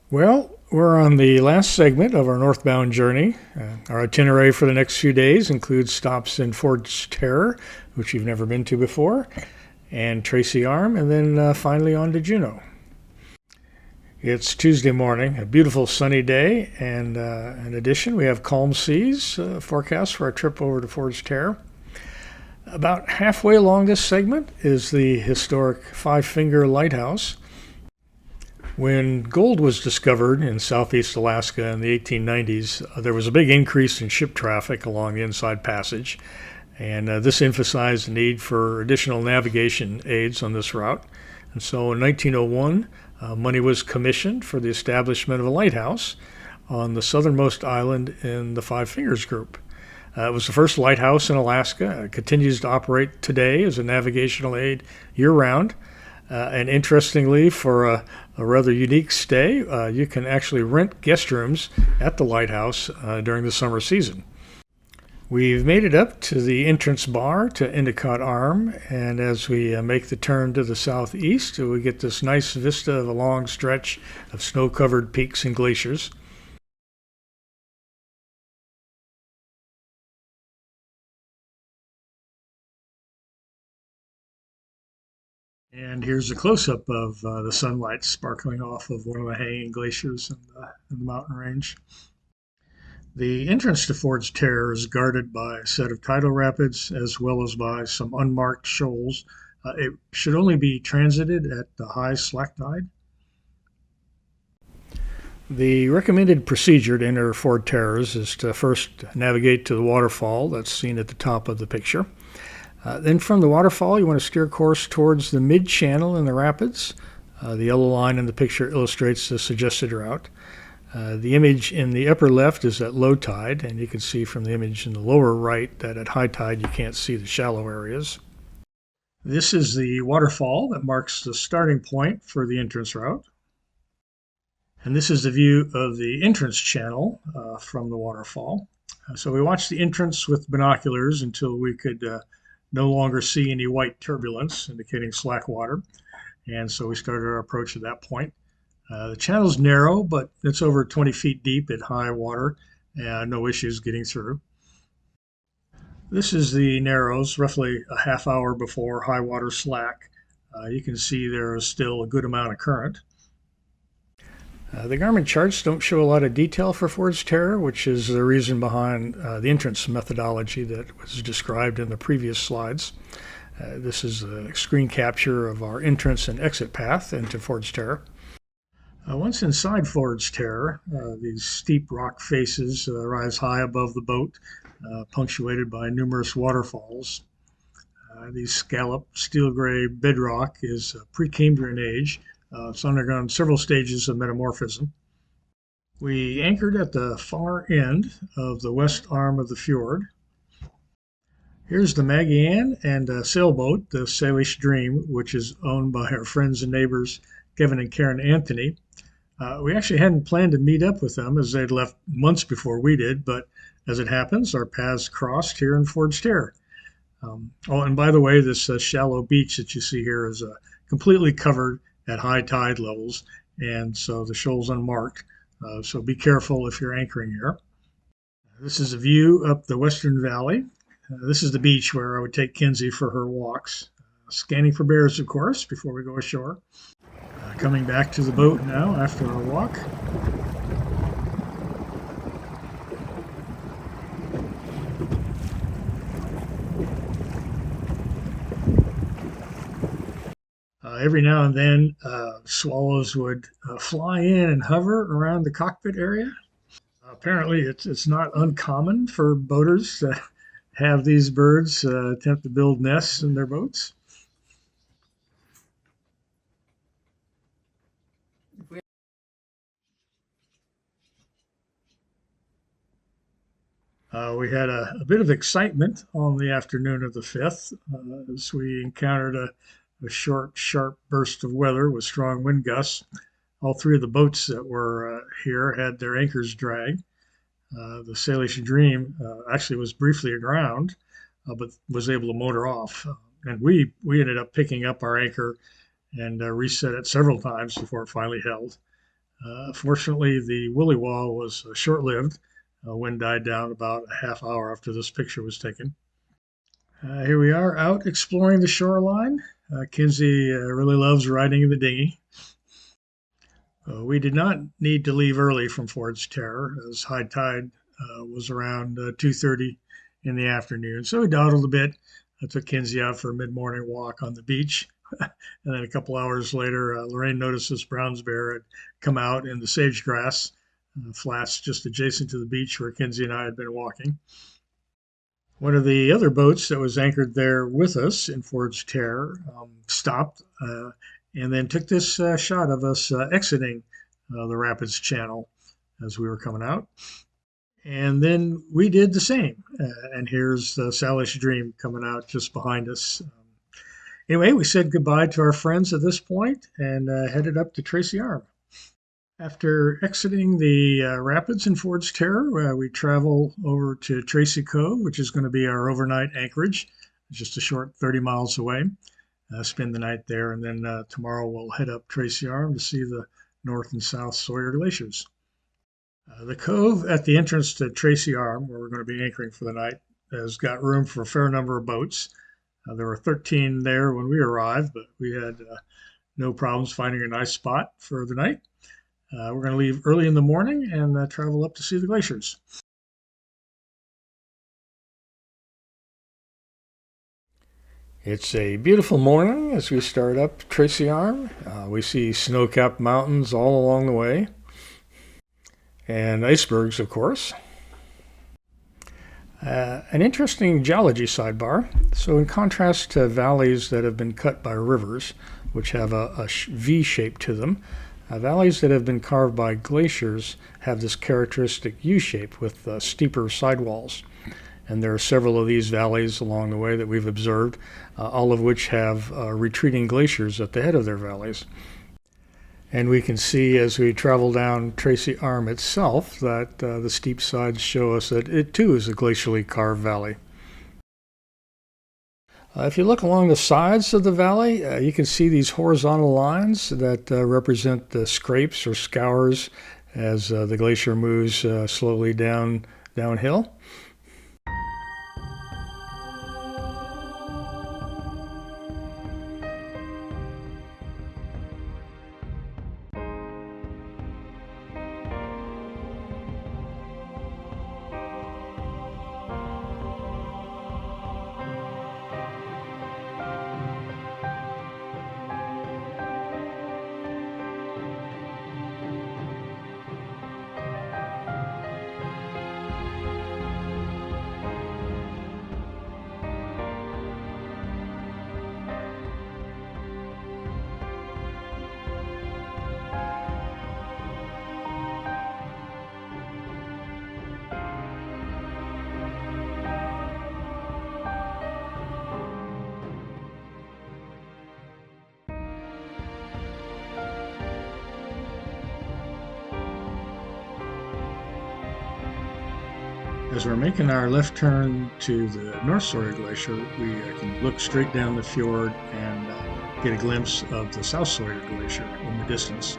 Well, we're on the last segment of our northbound journey. Our itinerary for the next few days includes stops in Ford's Terror, which you've never been to before, and Tracy Arm, and then finally on to Juneau. It's Tuesday morning, a beautiful sunny day, and in addition, we have calm seas forecast for our trip over to Ford's Terror. About halfway along this segment is the historic Five Finger Lighthouse. When gold was discovered in southeast Alaska in the 1890s, there was a big increase in ship traffic along the Inside Passage, and this emphasized the need for additional navigation aids on this route. And so in 1901, money was commissioned for the establishment of a lighthouse on the southernmost island in the Five Fingers group. It was the first lighthouse in Alaska. It continues to operate today as a navigational aid year-round. And interestingly, for a rather unique stay, you can actually rent guest rooms at the lighthouse during the summer season. We've made it up to the entrance bar to Endicott Arm, and as we make the turn to the southeast, we get this nice vista of a long stretch of snow-covered peaks and glaciers. And here's a close-up of the sunlight sparkling off of one of the hanging glaciers in the mountain range. The entrance to Ford's Terror is guarded by a set of tidal rapids as well as by some unmarked shoals. It should only be transited at the high slack tide. The recommended procedure to enter Ford Terrace is to first navigate to the waterfall that's seen at the top of the picture. Then from the waterfall, you want to steer course towards the mid-channel in the rapids. The yellow line in the picture illustrates the suggested route. The image in the upper left is at low tide, and you can see from the image in the lower right that at high tide you can't see the shallow areas. This is the waterfall that marks the starting point for the entrance route. And this is the view of the entrance channel from the waterfall. So we watched the entrance with binoculars until we could no longer see any white turbulence indicating slack water. And so we started our approach at that point. The channel's narrow, but it's over 20 feet deep at high water, and no issues getting through. This is the Narrows, roughly a half hour before high water slack. You can see there is still a good amount of current. The Garmin charts don't show a lot of detail for Ford's Terror, which is the reason behind the entrance methodology that was described in the previous slides. This is a screen capture of our entrance and exit path into Ford's Terror. Once inside Ford's Terror, these steep rock faces rise high above the boat, punctuated by numerous waterfalls. These scalloped steel gray bedrock is Precambrian age. It's undergone several stages of metamorphism. We anchored at the far end of the west arm of the fjord. Here's the Maggie Ann and a sailboat, the Salish Dream, which is owned by our friends and neighbors Kevin and Karen Anthony. We actually hadn't planned to meet up with them as they'd left months before we did, but as it happens, our paths crossed here in Ford's Terror. And by the way, this shallow beach that you see here is completely covered at high tide levels, and so the shoal's unmarked. So be careful if you're anchoring here. This is a view up the Western Valley. This is the beach where I would take Kinsey for her walks. Scanning for bears, of course, before we go ashore. Coming back to the boat now after our walk. Every now and then, swallows would fly in and hover around the cockpit area. Apparently, it's not uncommon for boaters to have these birds attempt to build nests in their boats. We had a bit of excitement on the afternoon of the 5th as we encountered a short, sharp burst of weather with strong wind gusts. All three of the boats that were here had their anchors dragged. The Salish Dream actually was briefly aground, but was able to motor off. And we ended up picking up our anchor and reset it several times before it finally held. Fortunately, the willy wall was short-lived. Wind died down about a half hour after this picture was taken. Here we are out exploring the shoreline. Kinsey really loves riding in the dinghy. We did not need to leave early from Ford's Terror, as high tide was around 2:30 in the afternoon. So we dawdled a bit. I took Kinsey out for a mid-morning walk on the beach. And then a couple hours later, Lorraine noticed this Brown's bear had come out in the sage grass flats just adjacent to the beach where Kinsey and I had been walking. One of the other boats that was anchored there with us in Ford's Terror stopped and then took this shot of us exiting the Rapids Channel as we were coming out. And then we did the same. And here's the Salish Dream coming out just behind us. Anyway, we said goodbye to our friends at this point and headed up to Tracy Arm. After exiting the rapids in Ford's Terror, we travel over to Tracy Cove, which is going to be our overnight anchorage, just a short 30 miles away. Spend the night there, and then tomorrow we'll head up Tracy Arm to see the North and South Sawyer glaciers. The cove at the entrance to Tracy Arm, where we're going to be anchoring for the night, has got room for a fair number of boats. There were 13 there when we arrived, but we had no problems finding a nice spot for the night. We're going to leave early in the morning and travel up to see the glaciers. It's a beautiful morning as we start up Tracy Arm. We see snow-capped mountains all along the way, and icebergs, of course. An interesting geology sidebar. So in contrast to valleys that have been cut by rivers, which have a V shape to them, valleys that have been carved by glaciers have this characteristic U shape with steeper sidewalls. And there are several of these valleys along the way that we've observed, all of which have retreating glaciers at the head of their valleys. And we can see as we travel down Tracy Arm itself that the steep sides show us that it too is a glacially carved valley. If you look along the sides of the valley, you can see these horizontal lines that represent the scrapes or scours as the glacier moves slowly downhill. As we're making our left turn to the North Sawyer Glacier, we can look straight down the fjord and get a glimpse of the South Sawyer Glacier in the distance.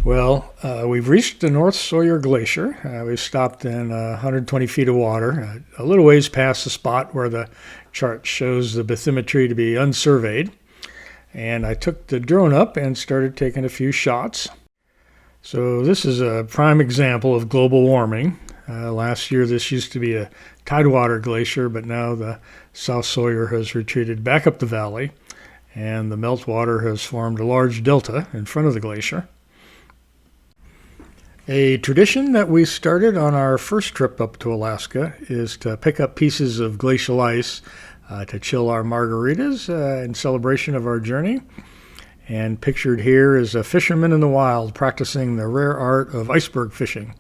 We've reached the North Sawyer Glacier. We've stopped in 120 feet of water, a little ways past the spot where the chart shows the bathymetry to be unsurveyed. And I took the drone up and started taking a few shots. So this is a prime example of global warming. Last year this used to be a tidewater glacier, but now the South Sawyer has retreated back up the valley, and the meltwater has formed a large delta in front of the glacier. A tradition that we started on our first trip up to Alaska is to pick up pieces of glacial ice to chill our margaritas in celebration of our journey. And pictured here is a fisherman in the wild practicing the rare art of iceberg fishing.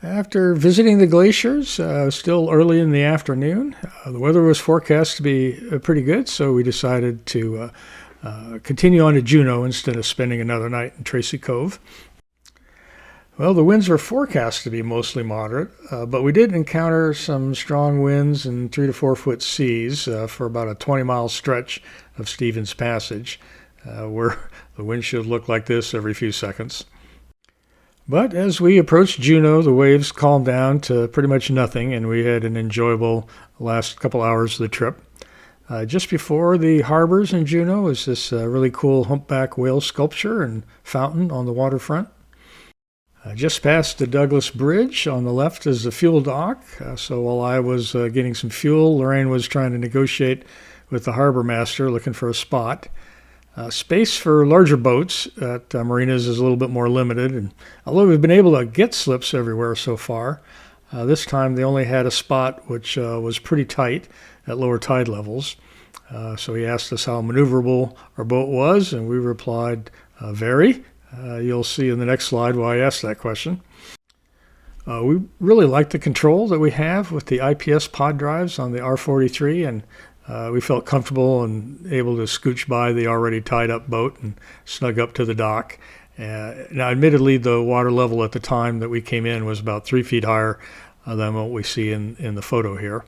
After visiting the glaciers, still early in the afternoon, the weather was forecast to be pretty good, so we decided to continue on to Juneau instead of spending another night in Tracy Cove. Well, the winds were forecast to be mostly moderate, but we did encounter some strong winds and 3 to 4 foot seas for about a 20-mile stretch of Stevens Passage, where the wind should look like this every few seconds. But as we approached Juneau, the waves calmed down to pretty much nothing, and we had an enjoyable last couple hours of the trip. Just before the harbors in Juneau is this really cool humpback whale sculpture and fountain on the waterfront. Just past the Douglas Bridge on the left is the fuel dock. So while I was getting some fuel, Lorraine was trying to negotiate with the harbor master looking for a spot. Space for larger boats at marinas is a little bit more limited, and although we've been able to get slips everywhere so far, this time they only had a spot which was pretty tight at lower tide levels. So he asked us how maneuverable our boat was, and we replied, very. You'll see in the next slide why I asked that question. We really like the control that we have with the IPS pod drives on the R43, and we felt comfortable and able to scooch by the already tied up boat and snug up to the dock. Now, admittedly, the water level at the time that we came in was about 3 feet higher than what we see in the photo here.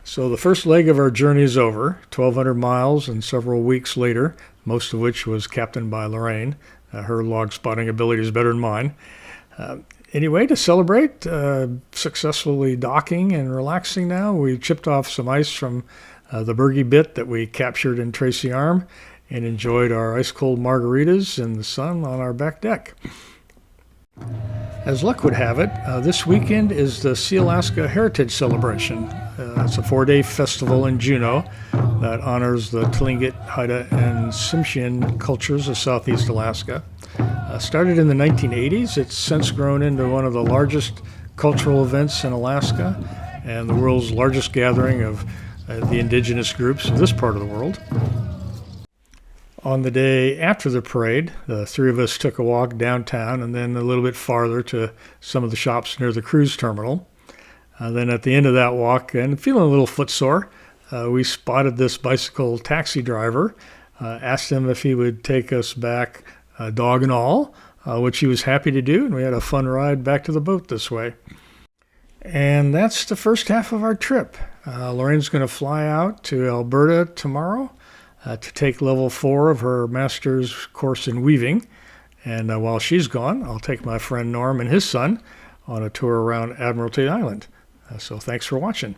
So the first leg of our journey is over, 1,200 miles and several weeks later, most of which was captained by Lorraine. Her log spotting ability is better than mine. Anyway, to celebrate successfully docking and relaxing now, we chipped off some ice from the Bergie bit that we captured in Tracy Arm and enjoyed our ice-cold margaritas in the sun on our back deck. As luck would have it, this weekend is the Sealaska Heritage Celebration. It's a 4-day festival in Juneau that honors the Tlingit, Haida, and Tsimshian cultures of Southeast Alaska. Started in the 1980s, it's since grown into one of the largest cultural events in Alaska and the world's largest gathering of the indigenous groups of this part of the world. On the day after the parade, the three of us took a walk downtown and then a little bit farther to some of the shops near the cruise terminal. Then at the end of that walk, and feeling a little footsore, we spotted this bicycle taxi driver, asked him if he would take us back dog and all, which he was happy to do, and we had a fun ride back to the boat this way. And that's the first half of our trip. Lorraine's going to fly out to Alberta tomorrow to take level 4 of her master's course in weaving. And while she's gone, I'll take my friend Norm and his son on a tour around Admiralty Island. So thanks for watching.